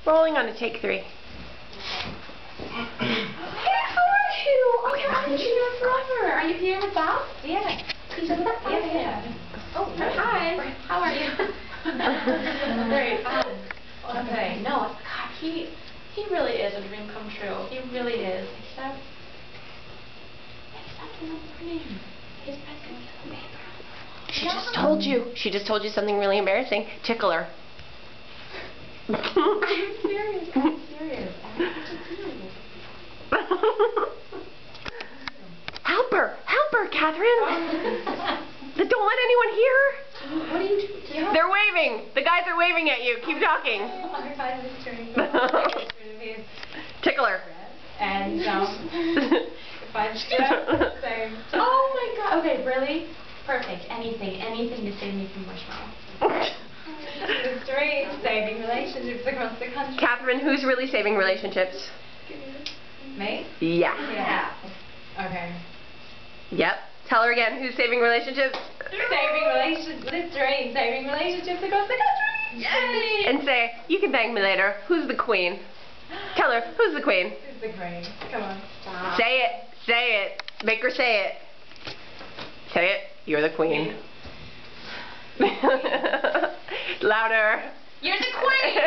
Rolling on a take 3. Hey, how are you? Oh, I haven't seen you forever. Are you here with Bob? Yeah. He's over there? Yeah. Oh, hi. How are you? Great. Okay. No, God, he really is a dream come true. He really is. Except in the morning. His bed's gonna get a paper. She just told you. She just told you something really embarrassing. Tickle her. I'm serious. I'm serious. Help her, Catherine. Don't let anyone hear her. What are you doing? They're waving. The guys are waving at you. Keep talking. Tickle her. And if I stood up, say, Oh my God. Okay, really? Perfect. Anything to save me from Marshmallow. the dream, saving relationships across the country. Catherine, who's really saving relationships? Me? Yeah. Yeah. Okay. Yep. Tell her again. Who's saving relationships? Saving relationships across the country. Yay! And say, you can thank me later. Who's the queen? Tell her, who's the queen? Who's the queen? Come on. Stop. Say it. Say it. Make her say it. Say it. You're the queen. Me. Louder. You're the queen!